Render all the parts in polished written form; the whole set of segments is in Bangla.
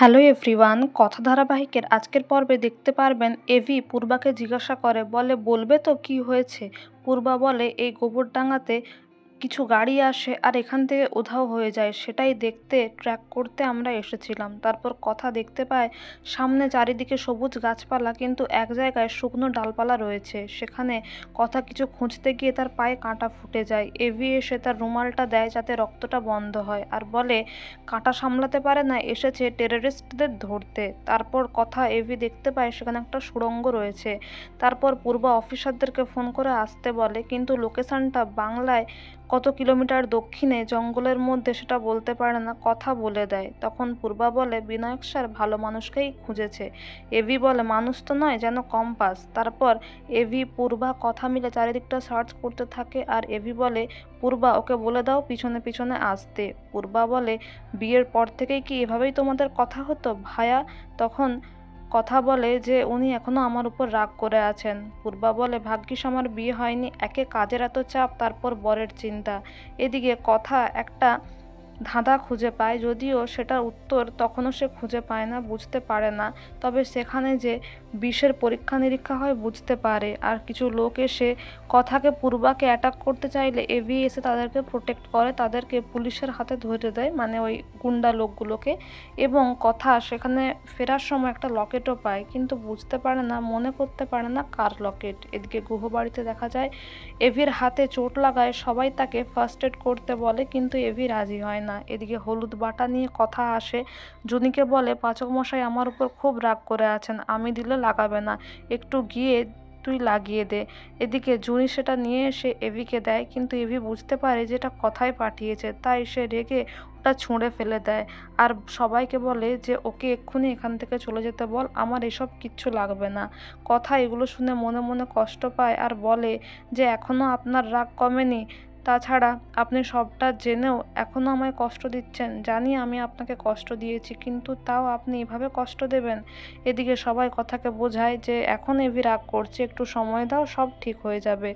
হ্যালো এভরিওয়ান, কথা ধারাবাহিকের আজকের পর্বে দেখতে পারবেন এভি পূর্বাকে জিজ্ঞাসা করে, বলবে তো কি হয়েছে। পূর্বা বলে এই গোবরডাঙ্গাতে কিছু গাড়ি আসে আর এখান থেকে উধাও হয়ে যায়, সেটাই দেখতে ট্র্যাক করতে আমরা এসেছিলাম। তারপর কথা দেখতে পায় সামনে চারিদিকে সবুজ গাছপালা, কিন্তু এক জায়গায় শুকনো ডালপালা রয়েছে। সেখানে কথা কিছু খুঁজতে গিয়ে তার পায়ে কাঁটা ফুটে যায়। এভি এসে তার রুমালটা দেয় যাতে রক্তটা বন্ধ হয়, আর বলে কাঁটা সামলাতে পারে না, এসেছে টেররিস্টদের ধরতে। তারপর কথা এভি দেখতে পায় সেখানে একটা সুড়ঙ্গ রয়েছে। তারপর পূর্বা অফিসারদেরকে ফোন করে আসতে বলে, কিন্তু লোকেশনটা বাংলায় কত কিলোমিটার দক্ষিণে জঙ্গলের মধ্যে সেটা বলতে পারে না, কথা বলে দেয়। তখন পূর্বা বলে বিনায়ক স্যার ভালো মানুষকেই খুঁজেছে। এভি বলে মানুষ তো নয়, যেন কম্পাস। তারপর এভি পূর্বা কথা মিলে চারিদিকটা সার্চ করতে থাকে, আর এভি বলে পূর্বা ওকে বলে দাও পিছনে পিছনে আসতে। পূর্বা বলে বিয়ের পর থেকেই কি এভাবেই তোমাদের কথা হতো ভায়া? তখন কথা বলে যে উনি এখনো আমার উপর রাগ করে আছেন। পূর্বা বলে ভাগ্যিস আমার বিয়ে হয়নি, একে কাজের এত চাপ, তারপর বরের চিন্তা। এদিকে কথা একটা ধাঁধা খুঁজে পায়, যদিও সেটার উত্তর তখনও সে খুঁজে পায় না, বুঝতে পারে না। তবে সেখানে যে বিষের পরীক্ষা নিরীক্ষা হয় বুঝতে পারে। আর কিছু লোক এসে কথাকে পূর্বাকে অ্যাটাক করতে চাইলে এভি এসে তাদেরকে প্রোটেক্ট করে, তাদেরকে পুলিশের হাতে ধরে দেয়, মানে ওই গুন্ডা লোকগুলোকে। এবং কথা সেখানে ফেরার সময় একটা লকেটও পায়, কিন্তু বুঝতে পারে না, মনে করতে পারে না কার লকেট। এদিকে গুহবাড়িতে দেখা যায় এভির হাতে চোট লাগায় সবাই তাকে ফার্স্ট এড করতে বলে, কিন্তু এভি রাজি হয় না। এদিকে হলুদ বাটা নিয়ে কথা আসে, জুনিকে বলে পাচক মশাই আমার উপর খুব রাগ করে আছেন, আমি দিলে লাগাবে না, একটু গিয়ে তুই লাগিয়ে দে। এদিকে জুনি সেটা নিয়ে এসে এভিকে দেয়, কিন্তু এভি বুঝতে পারে যে এটা কথাই পাঠিয়েছে, তাই সে রেগে ওটা ছুঁড়ে ফেলে দেয়। আর সবাইকে বলে যে ওকে এক্ষুনি এখান থেকে চলে যেতে বল, আমার এসব কিচ্ছু লাগবে না। কথা এগুলো শুনে মনে মনে কষ্ট পায় আর বলে যে এখনও আপনার রাগ কমেনি, তাছাড়া আপনি সবটা জেনেও এখনও আমায় কষ্ট দিচ্ছেন। জানি আমি আপনাকে কষ্ট দিয়েছি, কিন্তু তাও আপনি এভাবে কষ্ট দেবেন। এদিকে সবাই কথাকে বোঝায় যে এখন এভি রাগ করছে, একটু সময় দাও, সব ঠিক হয়ে যাবে।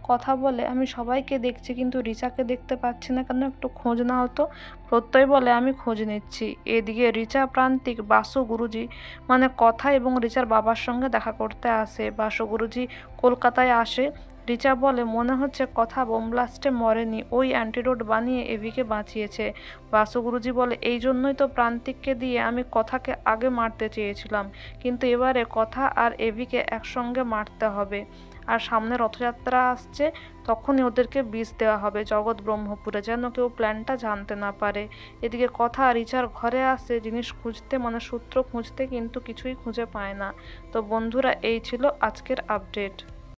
কথা বলে আমি সবাইকে দেখছি, কিন্তু রিচাকে দেখতে পাচ্ছি না কেন, একটু খোঁজ না হতো। প্রত্যয় বলে আমি খোঁজ নিচ্ছি। এদিকে রিচা প্রান্তিক বাসু গুরুজি, মানে কথা এবং রিচার বাবার সঙ্গে দেখা করতে আসে। বাসু গুরুজি কলকাতায় আসে। রিচা বলে মনে হচ্ছে কথা বোম ব্লাস্টে মরেনি, ওই অ্যান্টিডোট বানিয়ে এভিকে বাঁচিয়েছে। বাসু গুরুজি বলে এই জন্যই তো প্রান্তিককে দিয়ে আমি কথাকে আগে মারতে চেয়েছিলাম, কিন্তু এবারে কথা আর এভিকে একসঙ্গে মারতে হবে। আর সামনে রথযাত্রা আসছে, তখনই ওদেরকে বিষ দেওয়া হবে জগৎ ব্রহ্মপুরে, যেন কেউ প্ল্যানটা জানতে না পারে। এদিকে কথা রিচার ঘরে আসে জিনিস খুঁজতে, মানে সূত্র খুঁজতে, কিন্তু কিছুই খুঁজে পায় না। তো বন্ধুরা, এই ছিল আজকের আপডেট।